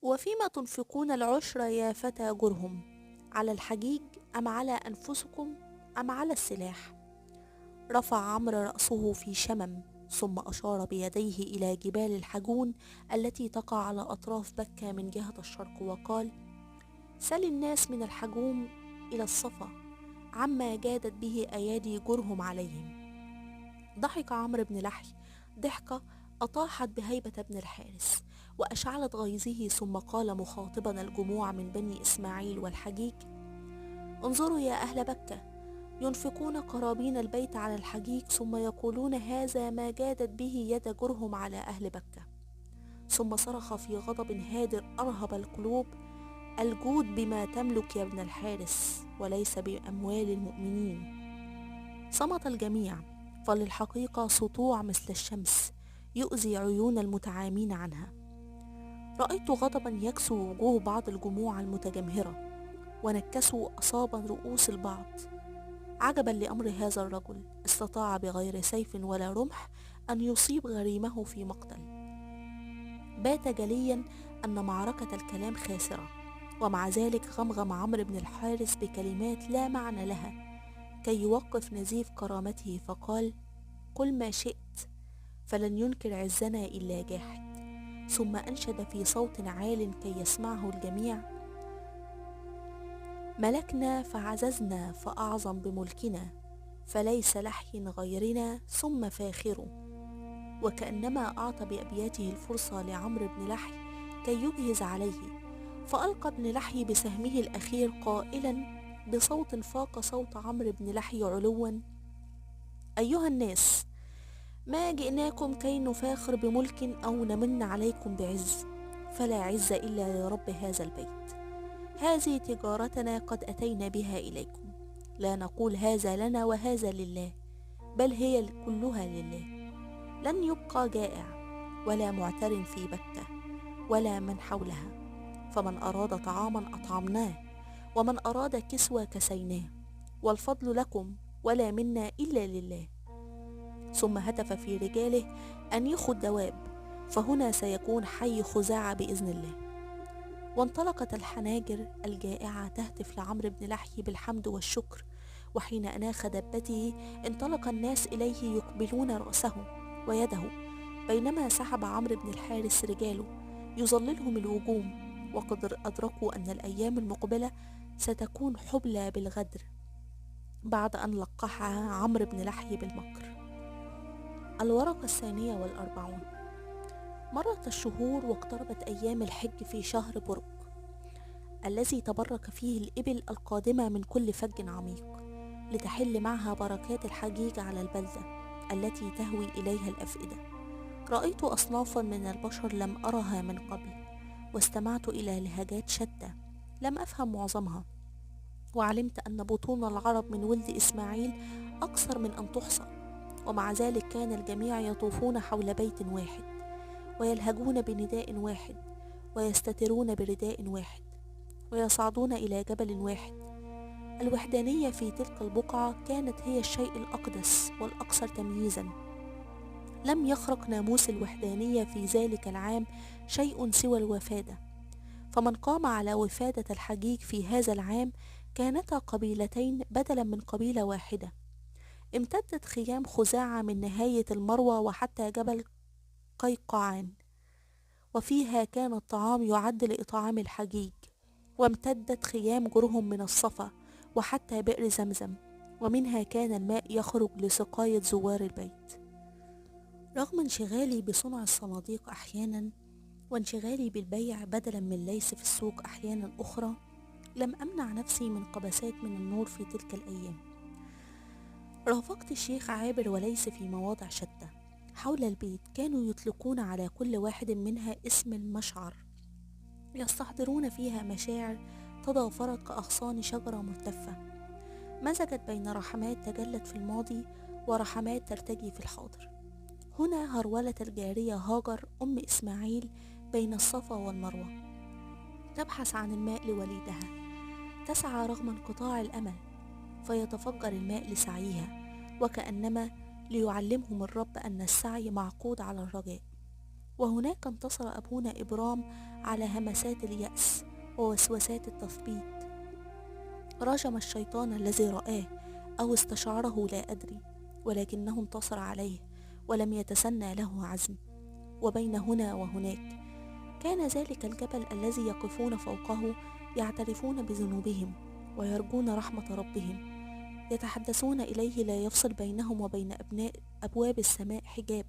وفيما تنفقون العشر يا فتى جرهم، على الحجيج أم على أنفسكم أم على السلاح؟ رفع عمرو رأسه في شمم، ثم أشار بيديه إلى جبال الحجون التي تقع على أطراف بكة من جهة الشرق، وقال: سل الناس من الحجوم إلى الصفا عما جادت به أيادي جرهم عليهم. ضحك عمرو بن لحي ضحكة أطاحت بهيبة ابن الحارس وأشعلت غيظه، ثم قال مخاطبا الجموع من بني إسماعيل والحجيج: انظروا يا أهل بكة، ينفقون قرابين البيت على الحجيج، ثم يقولون هذا ما جادت به يد جرهم على أهل بكة. ثم صرخ في غضب هادر أرهب القلوب: الجود بما تملك يا ابن الحارس وليس بأموال المؤمنين. صمت الجميع، فللحقيقة سطوع مثل الشمس يؤذي عيون المتعامين عنها. رأيت غضبا يكسو وجوه بعض الجموع المتجمهرة، ونكسوا أصابا رؤوس البعض. عجبا لأمر هذا الرجل، استطاع بغير سيف ولا رمح أن يصيب غريمه في مقتل. بات جليا أن معركة الكلام خاسرة، ومع ذلك غمغم عمرو بن الحارس بكلمات لا معنى لها كي يوقف نزيف كرامته، فقال: قل ما شئت، فلن ينكر عزنا إلا جاحد. ثم أنشد في صوت عال كي يسمعه الجميع: ملكنا فعززنا فأعظم بملكنا، فليس لحي غيرنا ثم فاخر. وكأنما أعطى بأبياته الفرصة لعمرو بن لحي كي يجهز عليه، فألقى ابن لحي بسهمه الأخير قائلا بصوت فاق صوت عمرو بن لحي علوا: أيها الناس، ما جئناكم كي نفاخر بملك أو نمن عليكم بعز، فلا عز إلا لرب هذا البيت. هذه تجارتنا قد أتينا بها إليكم، لا نقول هذا لنا وهذا لله، بل هي كلها لله. لن يبقى جائع ولا معتر في بكة ولا من حولها، فمن أراد طعاما أطعمناه، ومن أراد كسوة كسيناه، والفضل لكم ولا منا إلا لله. ثم هتف في رجاله: أنيخوا الدواب، فهنا سيكون حي خزاعة بإذن الله. وانطلقت الحناجر الجائعة تهتف لعمرو بن لحي بالحمد والشكر، وحين أناخ دبته انطلق الناس إليه يقبلون رأسه ويده، بينما سحب عمرو بن الحارس رجاله يظللهم الوجوم، وقد أدركوا أن الأيام المقبلة ستكون حبلى بالغدر بعد أن لقحها عمرو بن لحي بالمكر. الورقة 42. مرت الشهور واقتربت أيام الحج في شهر برق الذي تبرك فيه الإبل القادمة من كل فج عميق لتحل معها بركات الحجيج على البلدة التي تهوي إليها الأفئدة. رأيت أصنافا من البشر لم أرها من قبل، واستمعت إلى لهجات شتى لم أفهم معظمها، وعلمت أن بطون العرب من ولد إسماعيل أكثر من أن تحصى، ومع ذلك كان الجميع يطوفون حول بيت واحد، ويلهجون بنداء واحد، ويستترون برداء واحد، ويصعدون إلى جبل واحد. الوحدانية في تلك البقعة كانت هي الشيء الأقدس والأكثر تمييزا. لم يخرق ناموس الوحدانية في ذلك العام شيء سوى الوفادة، فمن قام على وفادة الحجيج في هذا العام كانتا قبيلتين بدلا من قبيلة واحدة. امتدت خيام خزاعة من نهاية المروة وحتى جبل قيقعان، وفيها كان الطعام يعد لإطعام الحجيج. وامتدت خيام جرهم من الصفا وحتى بئر زمزم، ومنها كان الماء يخرج لسقاية زوار البيت. رغم انشغالي بصنع الصناديق أحيانا، وانشغالي بالبيع بدلا من ليس في السوق أحيانا أخرى، لم أمنع نفسي من قبسات من النور في تلك الأيام. رافقت الشيخ عابر وليس في مواضع شتى حول البيت، كانوا يطلقون على كل واحد منها اسم المشعر، يستحضرون فيها مشاعر تضافرت كأغصان شجرة ملتفة، مزجت بين رحمات تجلت في الماضي ورحمات ترتجي في الحاضر. هنا هرولت الجارية هاجر أم إسماعيل بين الصفا والمروة، تبحث عن الماء لوليدها، تسعى رغم انقطاع الأمل، فيتفجر الماء لسعيها، وكأنما ليعلمهم الرب أن السعي معقود على الرجاء. وهناك انتصر أبونا إبرام على همسات اليأس ووسوسات التثبيط. رجم الشيطان الذي رآه أو استشعره لا أدري، ولكنه انتصر عليه ولم يتسنى له عزم. وبين هنا وهناك كان ذلك الجبل الذي يقفون فوقه يعترفون بذنوبهم ويرجون رحمة ربهم، يتحدثون إليه لا يفصل بينهم وبين أبواب السماء حجاب.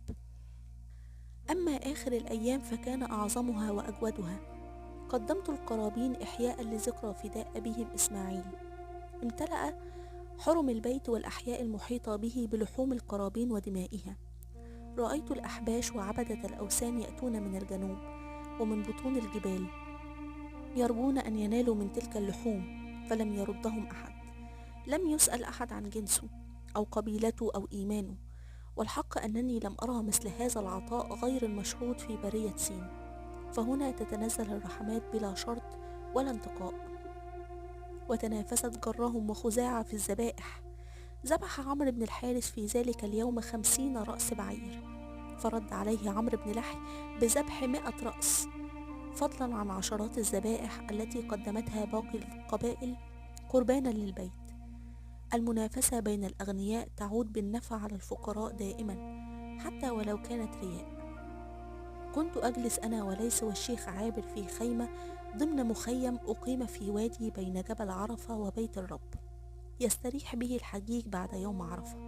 أما آخر الأيام فكان أعظمها وأجودها. قدمت القرابين إحياء لذكرى فداء أبيهم إسماعيل. امتلأ حرم البيت والأحياء المحيطة به بلحوم القرابين ودمائها. رأيت الأحباش وعبدة الأوثان يأتون من الجنوب ومن بطون الجبال، يرجون أن ينالوا من تلك اللحوم، فلم يردهم أحد. لم يسأل أحد عن جنسه أو قبيلته أو إيمانه، والحق أنني لم أرى مثل هذا العطاء غير المشروط في برية سين. فهنا تتنزل الرحمات بلا شرط ولا انتقاء. وتنافست جرهم وخزاعة في الذبائح. ذبح عمرو بن الحارث في ذلك اليوم 50 رأس بعير، فرد عليه عمرو بن لحي بذبح 100 رأس، فضلا عن عشرات الذبائح التي قدمتها باقي القبائل قربانا للبيت. المنافسة بين الأغنياء تعود بالنفع على الفقراء دائما، حتى ولو كانت رياء. كنت أجلس أنا وليس والشيخ عابر في خيمة ضمن مخيم أقيم في وادي بين جبل عرفة وبيت الرب، يستريح به الحجيج بعد يوم عرفة.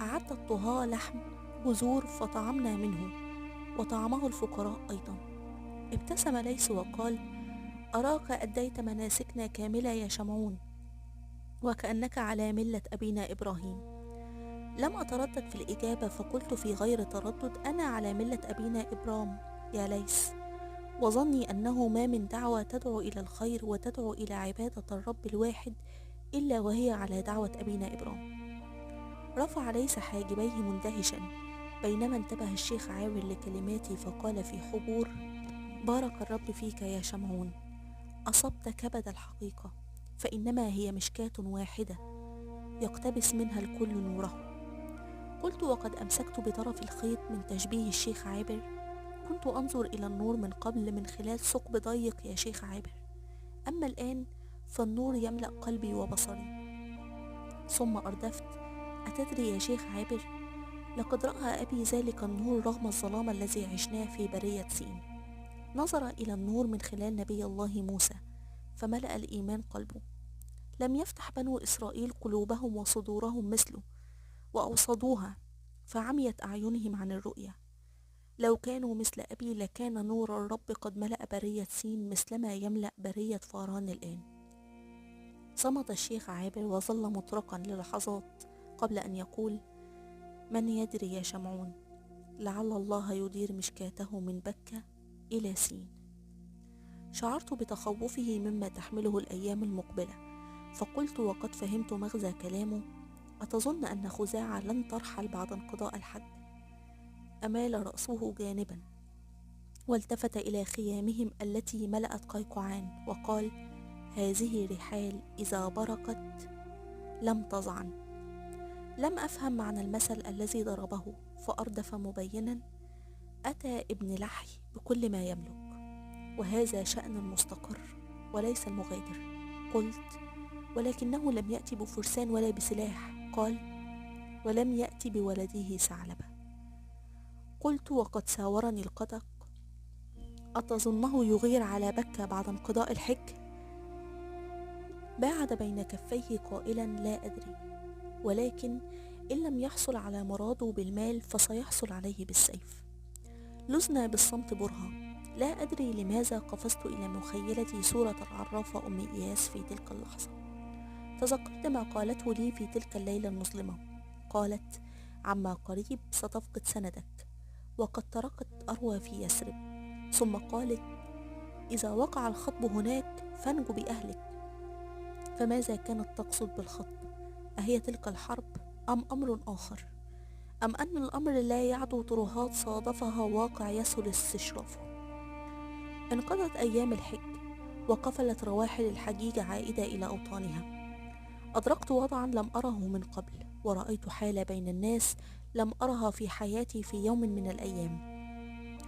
أعد الطهاة لحم جزور فطعمنا منه، وطعمه الفقراء أيضا. ابتسم ليس وقال: أراك أديت مناسكنا كاملة يا شمعون، وكأنك على ملة أبينا إبراهيم. لم أتردد في الإجابة، فقلت في غير تردد: أنا على ملة أبينا إبرام يا ليس. وظني أنه ما من دعوة تدعو إلى الخير وتدعو إلى عبادة الرب الواحد إلا وهي على دعوة أبينا إبرام. رفع ليس حاجبيه مندهشا، بينما انتبه الشيخ عاور لكلماتي فقال في حبور: بارك الرب فيك يا شمعون، أصبت كبد الحقيقة، فإنما هي مشكاة واحدة يقتبس منها الكل نوره. قلت وقد أمسكت بطرف الخيط من تشبيه الشيخ عابر: كنت أنظر إلى النور من قبل من خلال ثقب ضيق يا شيخ عابر، أما الآن فالنور يملأ قلبي وبصري. ثم أردفت: أتدري يا شيخ عابر، لقد رأى أبي ذلك النور رغم الظلام الذي عشناه في برية سين. نظر إلى النور من خلال نبي الله موسى فملأ الإيمان قلبه. لم يفتح بنو إسرائيل قلوبهم وصدورهم مثله، وأوصدوها فعميت أعينهم عن الرؤية. لو كانوا مثل أبي لكان نور الرب قد ملأ برية سين مثلما يملأ برية فاران الآن. صمت الشيخ عابر وظل مطرقا للحظات قبل أن يقول: من يدري يا شمعون، لعل الله يدير مشكاته من بكة إلى سين. شعرت بتخوفه مما تحمله الأيام المقبلة، فقلت وقد فهمت مغزى كلامه: أتظن أن خزاعة لن ترحل بعد انقضاء الحج؟ أمال رأسه جانبا والتفت إلى خيامهم التي ملأت قيقعان وقال: هذه رحال إذا برقت لم تظعن. لم أفهم معنى المثل الذي ضربه، فأردف مبينا: أتى ابن لحي بكل ما يملك، وهذا شأن المستقر وليس المغادر. قلت: ولكنه لم يأتي بفرسان ولا بسلاح. قال: ولم يأتي بولده ثعلبة. قلت وقد ساورني القدق: أتظنه يغير على بكة بعد انقضاء الحج؟ باعد بين كفيه قائلا: لا أدري، ولكن إن لم يحصل على مراده بالمال فسيحصل عليه بالسيف. لزنا بالصمت برهة. لا أدري لماذا قفزت إلى مخيلتي صورة العرافة أم إياس في تلك اللحظة. تذكرت ما قالته لي في تلك الليلة المظلمة. قالت: عما قريب ستفقد سندك، وقد تركت أروى في يثرب. ثم قالت: إذا وقع الخطب هناك فانجو بأهلك. فماذا كانت تقصد بالخطب؟ أهي تلك الحرب أم أمر آخر؟ أم أن الأمر لا يعدو ترهات صادفها واقع يسهل استشرافه؟ انقضت أيام الحج وقفلت رواحل الحجيج عائدة إلى أوطانها. أدركت وضعا لم أره من قبل، ورأيت حالة بين الناس لم أرها في حياتي في يوم من الأيام.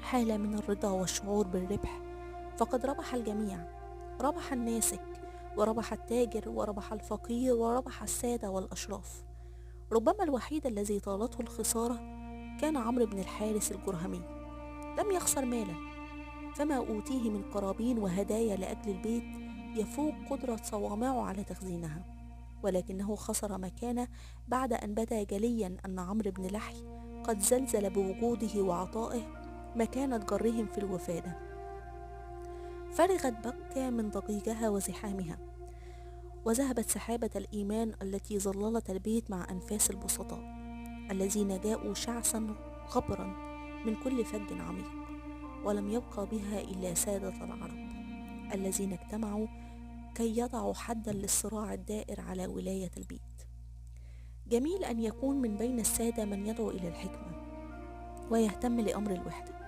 حالة من الرضا والشعور بالربح، فقد ربح الجميع. ربح الناسك، وربح التاجر، وربح الفقير، وربح السادة والأشراف. ربما الوحيد الذي طالته الخسارة كان عمرو بن الحارث الجرهمي. لم يخسر مالا، فما أوتيه من قرابين وهدايا لأجل البيت يفوق قدرة صوامعه على تخزينها، ولكنه خسر مكانه بعد أن بدا جليا أن عمرو بن لحي قد زلزل بوجوده وعطائه مكانة جرهم في الوفادة. فرغت بكة من ضجيجها وزحامها، وذهبت سحابة الإيمان التي ظللت البيت مع أنفاس البسطاء الذين جاءوا شعثا غبرا من كل فج عميق، ولم يبقى بها إلا سادة العرب الذين اجتمعوا كي يضعوا حدا للصراع الدائر على ولاية البيت. جميل أن يكون من بين السادة من يدعو إلى الحكمة ويهتم لأمر الوحدة،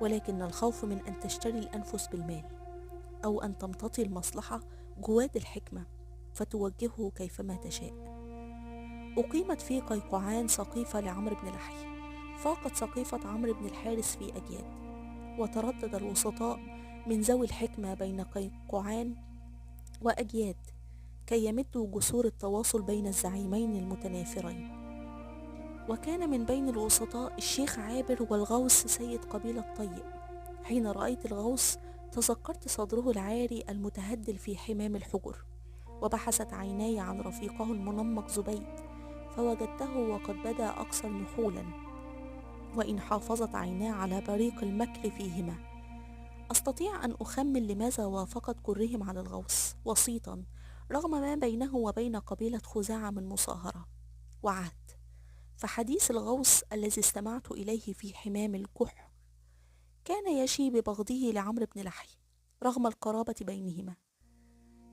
ولكن الخوف من أن تشتري الأنفس بالمال، أو أن تمتطي المصلحة جواد الحكمة فتوجهه كيفما تشاء. أقيمت في قيقعان سقيفة لعمرو بن لحي فاقت سقيفة عمرو بن الحارث في أجياد، وتردد الوسطاء من ذوي الحكمة بين قيقعان وأجياد كي يمدوا جسور التواصل بين الزعيمين المتنافرين. وكان من بين الوسطاء الشيخ عابر والغوث سيد قبيلة طيء. حين رأيت الغوث تذكرت صدره العاري المتهدل في حمام الحجر، وبحثت عيناي عن رفيقه المنمق زبيد فوجدته وقد بدا أكثر نحولا، وإن حافظت عيناه على بريق المكر فيهما. أستطيع أن أخمن لماذا وافقت كرهم على الغوث وسيطا رغم ما بينه وبين قبيلة خزاعة من مصاهرة وعهد. فحديث الغوث الذي استمعت إليه في حمام الكح كان يشي ببغضه لعمرو بن لحي رغم القرابة بينهما.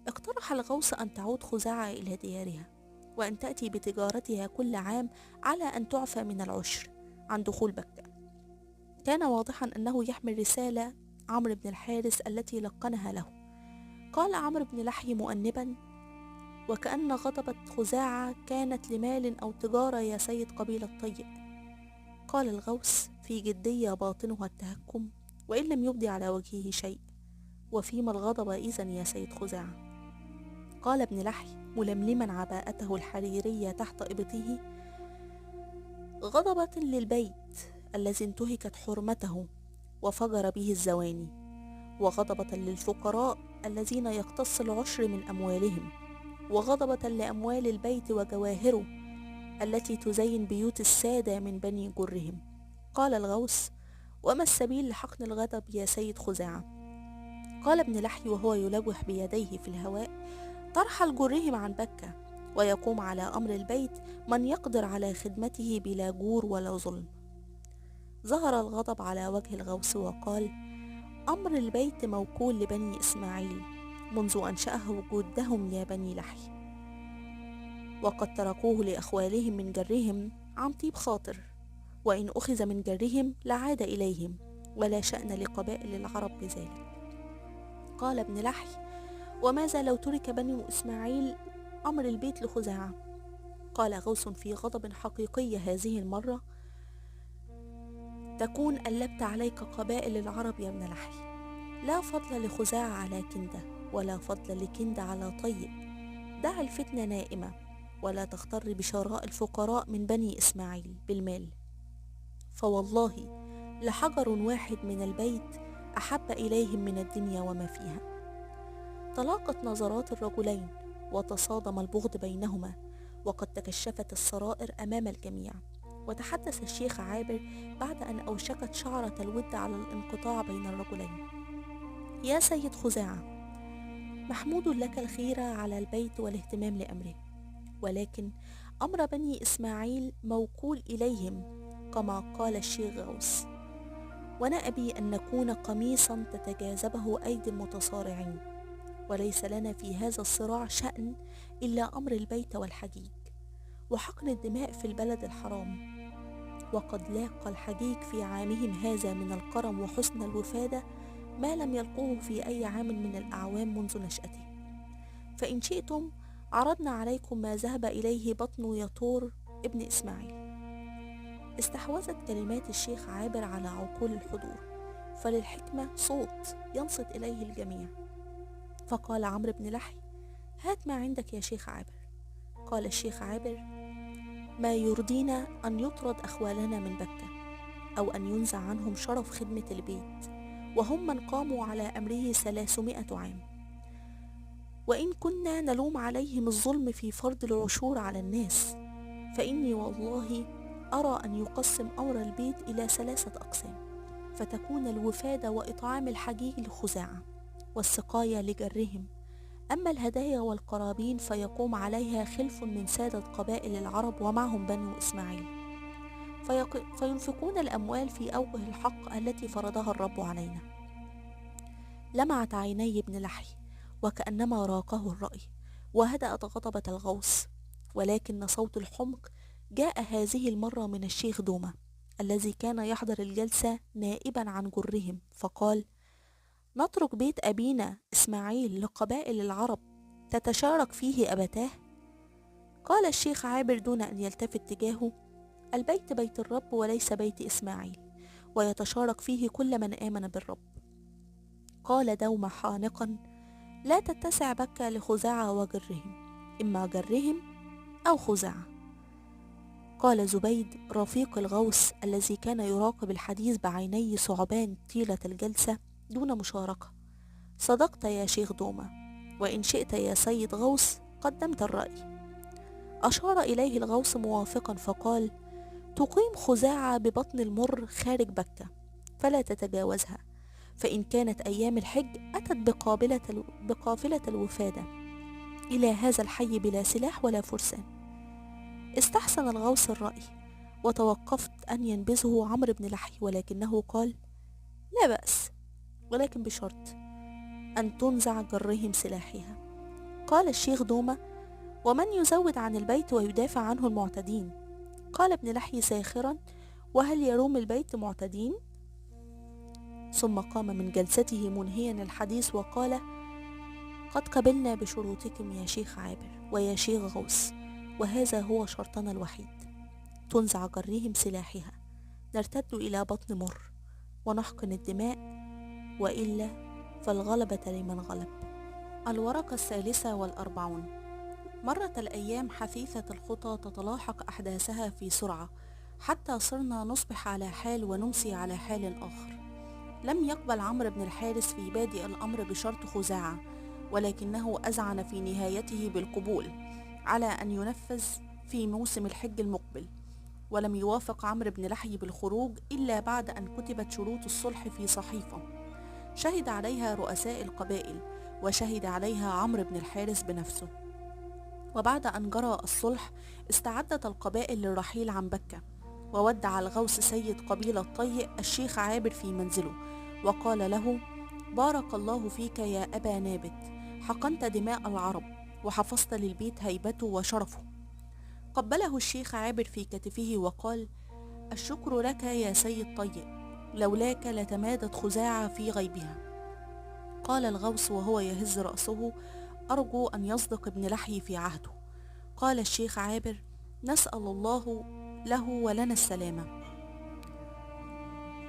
اقترح الغوث أن تعود خزاعة إلى ديارها، وأن تأتي بتجارتها كل عام على أن تعفى من العشر عن دخول بكة. كان واضحا أنه يحمل رسالة عمرو بن الحارث التي لقنها له. قال عمرو بن لحي مؤنبا: وكأن غضبة خزاعة كانت لمال أو تجارة يا سيد قبيلة طيء. قال الغوث في جدية باطنها التهكم وإن لم يبدي على وجهه شيء: وفيما الغضب إذن يا سيد خزاعة؟ قال ابن لحي ململما عباءته الحريرية تحت إبطه: غضبة للبيت الذي انتهكت حرمته وفجر به الزواني، وغضبة للفقراء الذين يقتص العشر من أموالهم، وغضبة لأموال البيت وجواهره التي تزين بيوت السادة من بني جرهم. قال الغوث: وما السبيل لحقن الغضب يا سيد خزاعة؟ قال ابن لحي وهو يلوح بيديه في الهواء: ترحل جرهم عن بكة، ويقوم على أمر البيت من يقدر على خدمته بلا جور ولا ظلم. ظهر الغضب على وجه الغوث وقال: أمر البيت موكول لبني إسماعيل منذ أنشأه جدهم يا بني لحي، وقد تركوه لأخوالهم من جرهم عن طيب خاطر، وإن أخذ من جرهم لعاد إليهم، ولا شأن لقبائل العرب بذلك. قال ابن لحي: وماذا لو ترك بني إسماعيل أمر البيت لخزاعة؟ قال غوث في غضب حقيقي هذه المرة: تكون قلبت عليك قبائل العرب يا ابن لحي. لا فضل لخزاعة على كندة، ولا فضل لكندة على طيء. دع الفتنة نائمة، ولا تغتر بشراء الفقراء من بني إسماعيل بالمال، فوالله لحجر واحد من البيت أحب إليهم من الدنيا وما فيها. تلاقت نظرات الرجلين وتصادم البغض بينهما، وقد تكشفت السرائر أمام الجميع. وتحدث الشيخ عابر بعد أن أوشكت شعرة الود على الانقطاع بين الرجلين: يا سيد خزاعة، محمود لك الخيرة على البيت والاهتمام لأمره، ولكن أمر بني إسماعيل موكول إليهم كما قال الشيخ غوث، ونأبي أن نكون قميصا تتجاذبه أيدي المتصارعين، وليس لنا في هذا الصراع شأن إلا أمر البيت والحجيج وحقن الدماء في البلد الحرام. وقد لاقى الحجيج في عامهم هذا من الكرم وحسن الوفادة ما لم يلقوه في أي عام من الأعوام منذ نشأته. فإن شئتم عرضنا عليكم ما ذهب إليه بطن يطور ابن إسماعيل. استحوذت كلمات الشيخ عابر على عقول الحضور، فللحكمة صوت ينصت إليه الجميع. فقال عمرو بن لحي: هات ما عندك يا شيخ عابر. قال الشيخ عابر: ما يرضينا أن يطرد أخوالنا من بكة، أو أن ينزع عنهم شرف خدمة البيت، وهم من قاموا على أمره 300 عام. وإن كنا نلوم عليهم الظلم في فرض العشور على الناس، فإني والله أرى أن يقسم أمر البيت إلى 3 أقسام، فتكون الوفادة وإطعام الحجيج لخزاعة، والسقاية لجرهم. أما الهدايا والقرابين فيقوم عليها خلف من سادة قبائل العرب ومعهم بنو إسماعيل، فينفقون الأموال في أوجه الحق التي فرضها الرب علينا. لمعت عيني ابن لحي وكأنما راقه الرأي، وهدأت غضبة الغوص، ولكن صوت الحمق جاء هذه المرة من الشيخ دومة الذي كان يحضر الجلسة نائبا عن جرهم، فقال: نترك بيت أبينا إسماعيل لقبائل العرب تتشارك فيه أبتاه؟ قال الشيخ عابر دون أن يلتفت تجاهه: البيت بيت الرب وليس بيت إسماعيل، ويتشارك فيه كل من آمن بالرب. قال دومة حانقا: لا تتسع بكة لخزاعة وجرهم، إما جرهم أو خزاعة. قال زبيد رفيق الغوث الذي كان يراقب الحديث بعيني ثعبان طيلة الجلسة دون مشاركة: صدقت يا شيخ دومة، وإن شئت يا سيد غوث قدمت الرأي. أشار إليه الغوث موافقا فقال: تقيم خزاعة ببطن المر خارج بكة، فلا تتجاوزها، فإن كانت أيام الحج أتت بقافلة الوفادة إلى هذا الحي بلا سلاح ولا فرسان. استحسن الغوث الرأي، وتوقفت أن ينبذه عمرو بن لحي، ولكنه قال: لا بأس، ولكن بشرط أن تنزع جرهم سلاحها. قال الشيخ دومة: ومن يزود عن البيت ويدافع عنه المعتدين؟ قال ابن لحي ساخرا: وهل يروم البيت معتدين؟ ثم قام من جلسته منهيا الحديث وقال: قد قبلنا بشروطكم يا شيخ عابر ويا شيخ غوث، وهذا هو شرطنا الوحيد: تنزع جرهم سلاحها، نرتد إلى بطن مر ونحقن الدماء، وإلا فالغلبة لمن غلب. الورقة 43. مرت الأيام حثيثة الخطى تتلاحق أحداثها في سرعة، حتى صرنا نصبح على حال ونمسي على حال آخر. لم يقبل عمرو بن الحارث في بادئ الأمر بشرط خزاعة، ولكنه أذعن في نهايته بالقبول على أن ينفذ في موسم الحج المقبل. ولم يوافق عمرو بن لحي بالخروج إلا بعد أن كتبت شروط الصلح في صحيفة شهد عليها رؤساء القبائل، وشهد عليها عمرو بن الحارث بنفسه. وبعد أن جرى الصلح استعدت القبائل للرحيل عن بكة، وودع الغوث سيد قبيلة طيء الشيخ عابر في منزله، وقال له: بارك الله فيك يا أبا نابت، حقنت دماء العرب وحفظت للبيت هيبته وشرفه. قبله الشيخ عابر في كتفه وقال: الشكر لك يا سيد طيء، لولاك لتمادت خزاعة في غيبها. قال الغوث وهو يهز رأسه: أرجو أن يصدق ابن لحي في عهده. قال الشيخ عابر: نسأل الله له ولنا السلامة.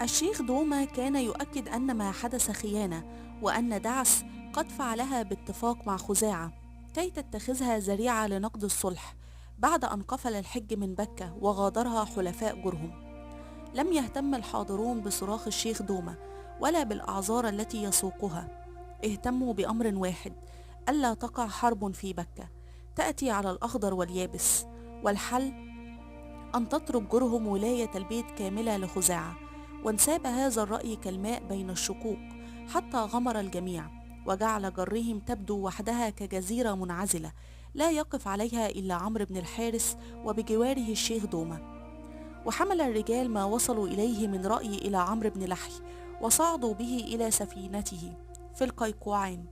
الشيخ دومة كان يؤكد أن ما حدث خيانة، وأن دعس قد فعلها باتفاق مع خزاعة كي تتخذها ذريعة لنقض الصلح بعد أن قفل الحج من بكة وغادرها حلفاء جرهم. لم يهتم الحاضرون بصراخ الشيخ دومة ولا بالأعذار التي يسوقها، اهتموا بأمر واحد: ألا تقع حرب في بكة تأتي على الأخضر واليابس، والحل أن تترك جرهم ولاية البيت كاملة لخزاعة. وانساب هذا الرأي كالماء بين الشقوق حتى غمر الجميع، وجعل جرهم تبدو وحدها كجزيرة منعزلة لا يقف عليها إلا عمرو بن الحارث وبجواره الشيخ دومة. وحمل الرجال ما وصلوا إليه من رأي إلى عمرو بن لحي، وصعدوا به إلى سفينته في القيقوعين.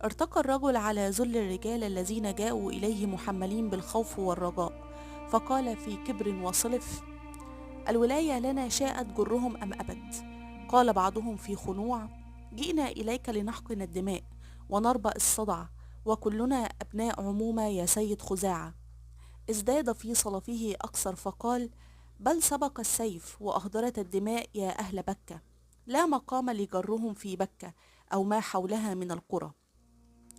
ارتقى الرجل على ذل الرجال الذين جاءوا إليه محملين بالخوف والرجاء، فقال في كبر وصلف: الولاية لنا شاءت جرهم أم أبت. قال بعضهم في خنوع: جئنا إليك لنحقن الدماء ونربأ الصدع، وكلنا أبناء عمومة يا سيد خزاعة. ازداد في صلفه أكثر فقال: بل سبق السيف وأهدرت الدماء يا أهل بكة، لا مقام لجرهم في بكة أو ما حولها من القرى.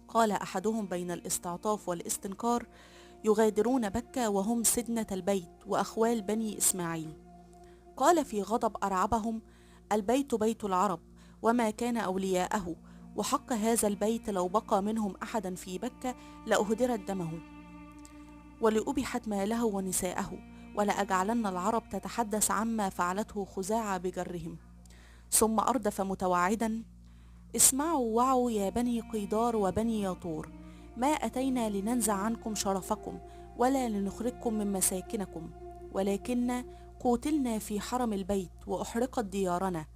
قال أحدهم بين الاستعطاف والاستنكار: يغادرون بكة وهم سدنة البيت وأخوال بني إسماعيل. قال في غضب أرعبهم: البيت بيت العرب وما كان أولياءه، وحق هذا البيت لو بقى منهم أحدا في بكة لأهدرت دمه ولأبحت ماله ونساءه، ولأجعلن العرب تتحدث عما فعلته خزاعة بجرهم. ثم أردف متوعدا: اسمعوا وعوا يا بني قيدار وبني ياطور، ما أتينا لننزع عنكم شرفكم ولا لنخرجكم من مساكنكم، ولكن قوتلنا في حرم البيت وأحرقت ديارنا،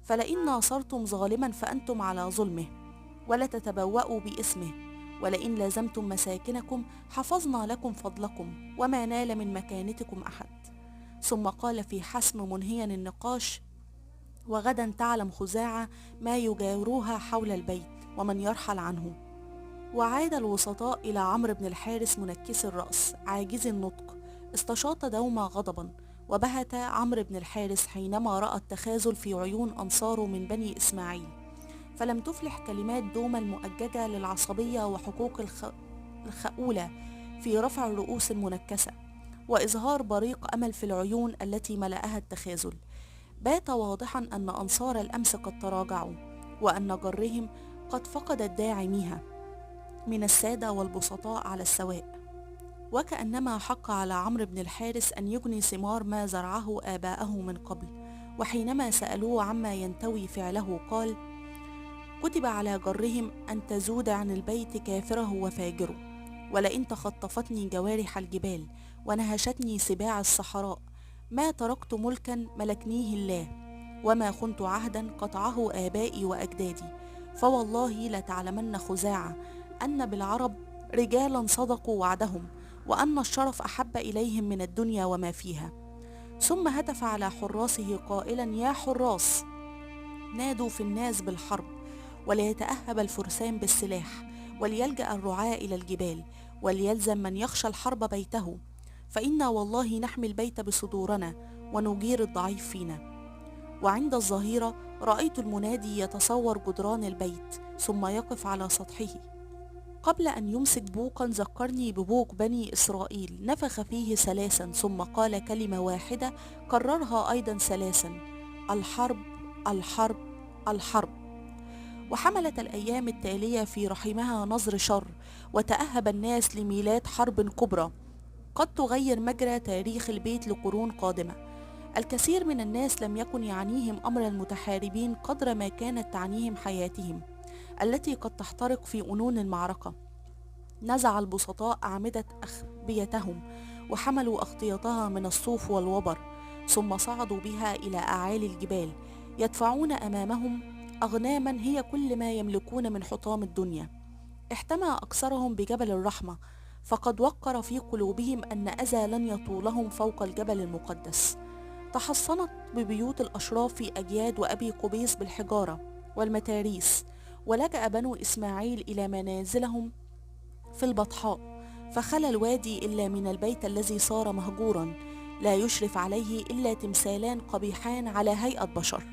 فلئن ناصرتم ظالما فأنتم على ظلمه ولا تتبوأوا باسمه، ولئن لازمتم مساكنكم حفظنا لكم فضلكم وما نال من مكانتكم أحد. ثم قال في حسم منهيا النقاش: وغدا تعلم خزاعة ما يجاوروها حول البيت ومن يرحل عنه. وعاد الوسطاء إلى عمرو بن الحارث منكس الرأس عاجز النطق، استشاط دوما غضبا، وبهت عمرو بن الحارث حينما رأى التخاذل في عيون أنصاره من بني إسماعيل، فلم تفلح كلمات دوما المؤججة للعصبية وحقوق الخؤولة في رفع الرؤوس المنكسة وإظهار بريق أمل في العيون التي ملأها التخاذل. بات واضحا أن أنصار الأمس قد تراجعوا، وأن جرهم قد فقدت داعميها من السادة والبسطاء على السواء، وكأنما حق على عمرو بن الحارث أن يجني ثمار ما زرعه آباءه من قبل. وحينما سألوه عما ينتوي فعله قال: كتب على جرهم أن تزود عن البيت كافره وفاجره، ولئن تخطفتني جوارح الجبال ونهشتني سباع الصحراء ما تركت ملكا ملكنيه الله، وما خنت عهدا قطعه آبائي وأجدادي، فوالله لتعلمن خزاعة أن بالعرب رجالا صدقوا وعدهم، وأن الشرف أحب إليهم من الدنيا وما فيها. ثم هتف على حراسه قائلا: يا حراس، نادوا في الناس بالحرب، وليتأهب الفرسان بالسلاح، وليلجأ الرعاة إلى الجبال، وليلزم من يخشى الحرب بيته، فإنا والله نحمي البيت بصدورنا ونجير الضعيف فينا. وعند الظهيرة رأيت المنادي يتصور جدران البيت ثم يقف على سطحه، قبل أن يمسك بوقا ذكرني ببوق بني إسرائيل نفخ فيه ثلاثا ثم قال كلمة واحدة كررها أيضا ثلاثا: الحرب الحرب الحرب. وحملت الأيام التالية في رحمها نظر شر، وتأهب الناس لميلاد حرب كبرى قد تغير مجرى تاريخ البيت لقرون قادمة. الكثير من الناس لم يكن يعنيهم أمر المتحاربين قدر ما كانت تعنيهم حياتهم التي قد تحترق في أنون المعركة. نزع البسطاء أعمدة أخبيتهم وحملوا أغطيتها من الصوف والوبر، ثم صعدوا بها إلى أعالي الجبال يدفعون أمامهم أغناما هي كل ما يملكون من حطام الدنيا. احتمى أكثرهم بجبل الرحمة، فقد وقر في قلوبهم أن أذى لن يطولهم فوق الجبل المقدس. تحصنت ببيوت الأشراف في أجياد وأبي قبيس بالحجارة والمتاريس، ولجأ بنو إسماعيل إلى منازلهم في البطحاء، فخلا الوادي إلا من البيت الذي صار مهجورا لا يشرف عليه إلا تمثالان قبيحان على هيئة بشر.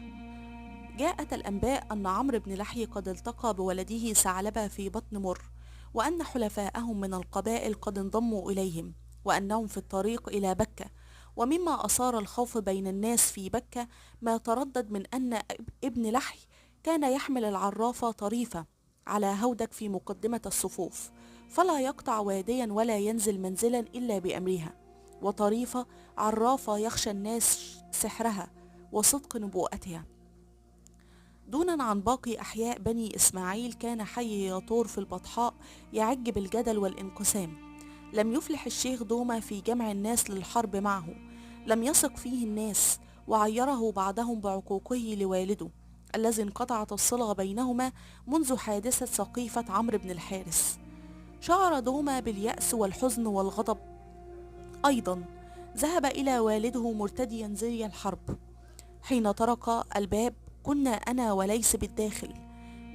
جاءت الأنباء أن عمرو بن لحي قد التقى بولده ثعلبة في بطن مر، وأن حلفاءهم من القبائل قد انضموا إليهم، وأنهم في الطريق إلى بكة. ومما أثار الخوف بين الناس في بكة ما تردد من أن ابن لحي كان يحمل العرافة طريفة على هودج في مقدمة الصفوف، فلا يقطع واديا ولا ينزل منزلا إلا بأمرها، وطريفة عرافة يخشى الناس سحرها وصدق نبوءتها. دونا عن باقي أحياء بني إسماعيل كان حي ياطور في البطحاء يعج بالجدل والانقسام. لم يفلح الشيخ دوما في جمع الناس للحرب معه، لم يثق فيه الناس، وعيره بعضهم بعقوقه لوالده الذي انقطعت الصلة بينهما منذ حادثة سقيفة عمرو بن الحارث. شعر دوما باليأس والحزن والغضب. أيضا ذهب إلى والده مرتديا زي الحرب. حين طرق الباب كنا أنا وليس بالداخل،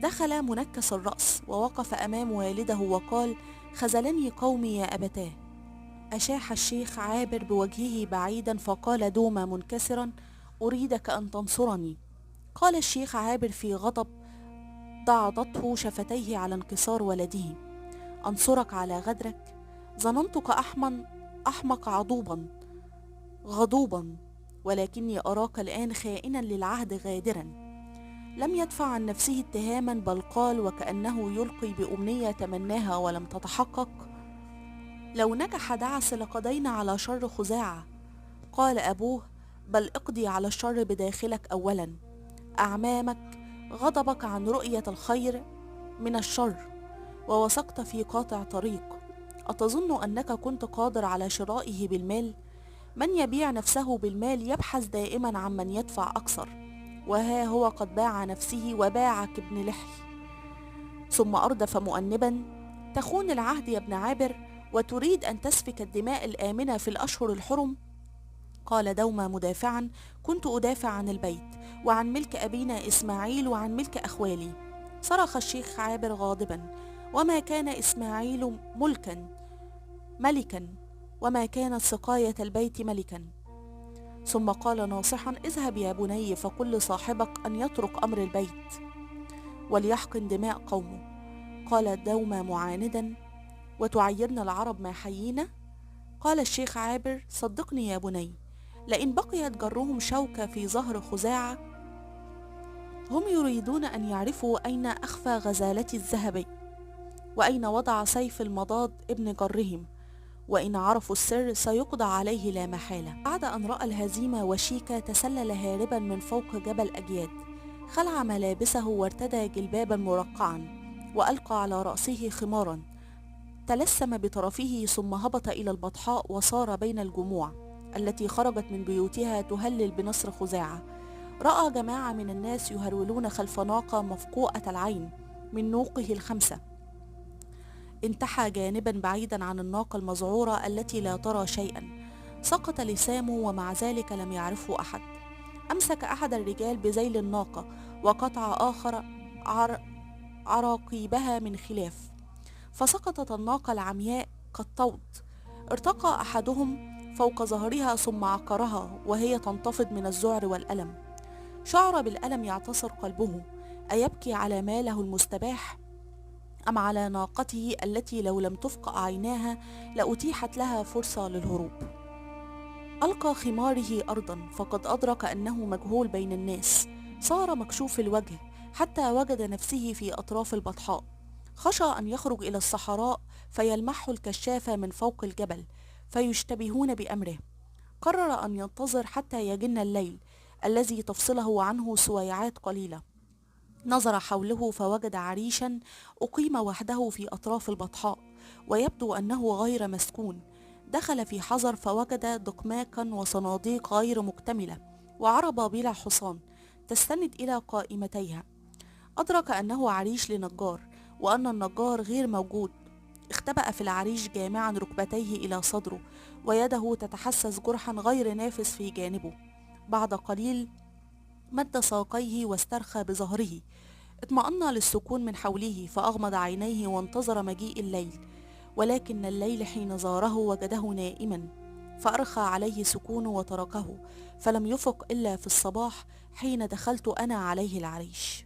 دخل منكس الرأس ووقف أمام والده وقال: خذلني قومي يا أبتاه، أشاح الشيخ عابر بوجهه بعيدا فقال دوما منكسرا: أريدك أن تنصرني. قال الشيخ عابر في غضب ضعضته شفتيه على انكسار ولده: أنصرك على غدرك؟ ظننتك أحمق عضوبا غضوبا، ولكني أراك الآن خائنا للعهد غادرا. لم يدفع عن نفسه اتهاما، بل قال وكأنه يلقي بأمنية تمناها ولم تتحقق: لو نجح دعس لقضينا على شر خزاعة. قال أبوه: بل اقضي على الشر بداخلك أولا. أعمامك غضبك عن رؤية الخير من الشر، ووثقت في قاطع طريق. أتظن أنك كنت قادر على شرائه بالمال؟ من يبيع نفسه بالمال يبحث دائما عن من يدفع أكثر، وها هو قد باع نفسه وباعك ابن لحي. ثم أردف مؤنبا: تخون العهد يا ابن عابر، وتريد أن تسفك الدماء الآمنة في الأشهر الحرم؟ قال دوما مدافعا: كنت أدافع عن البيت وعن ملك أبينا إسماعيل وعن ملك أخوالي. صرخ الشيخ عابر غاضبا: وما كان إسماعيل ملكا، وما كانت سقاية البيت ملكا. ثم قال ناصحا: اذهب يا بني فقل لصاحبك أن يترك أمر البيت وليحقن دماء قومه. قال دوما معاندا: وتعيرنا العرب ما حيينا؟ قال الشيخ عابر: صدقني يا بني، لئن بقيت جرهم شوكة في ظهر خزاعة هم يريدون أن يعرفوا أين أخفى غزالتي الذهبي، وأين وضع سيف المضاد ابن جرهم، وإن عرفوا السر سيقضى عليه لا محالة. بعد أن رأى الهزيمة وشيكا تسلل هاربا من فوق جبل أجياد، خلع ملابسه وارتدى جلبابا مرقعا، وألقى على رأسه خمارا، تلثم بطرفه ثم هبط إلى البطحاء وصار بين الجموع التي خرجت من بيوتها تهلل بنصر خزاعة. رأى جماعة من الناس يهرولون خلف ناقة مفقوءة العين من نوقه الخمسة. انتحى جانبا بعيدا عن الناقة المذعورة التي لا ترى شيئا، سقط لسامه ومع ذلك لم يعرفه أحد. أمسك أحد الرجال بذيل الناقة وقطع آخر عراقيبها من خلاف، فسقطت الناقة العمياء كالطود. ارتقى أحدهم فوق ظهرها ثم عقرها وهي تنتفض من الذعر والألم. شعر بالألم يعتصر قلبه، أيبكي على ماله المستباح أم على ناقته التي لو لم تفقأ عيناها لأتيحت لها فرصة للهروب؟ ألقى خماره أرضا، فقد أدرك أنه مجهول بين الناس. صار مكشوف الوجه حتى وجد نفسه في أطراف البطحاء. خشى أن يخرج إلى الصحراء فيلمحه الكشافة من فوق الجبل فيشتبهون بأمره. قرر أن ينتظر حتى يجن الليل الذي تفصله عنه سويعات قليلة. نظر حوله فوجد عريشا أقيم وحده في أطراف البطحاء، ويبدو أنه غير مسكون. دخل في حذر فوجد دقماكا وصناديق غير مكتملة وعربة بلا حصان تستند إلى قائمتيها. أدرك أنه عريش لنجار وأن النجار غير موجود. اختبأ في العريش جامعا ركبتيه إلى صدره ويده تتحسس جرحا غير نافذ في جانبه. بعد قليل مد ساقيه واسترخى بظهره. اطمأن للسكون من حوله فأغمض عينيه وانتظر مجيء الليل، ولكن الليل حين زاره وجده نائما، فأرخى عليه سكونه وتركه، فلم يفق إلا في الصباح حين دخلت أنا عليه العريش.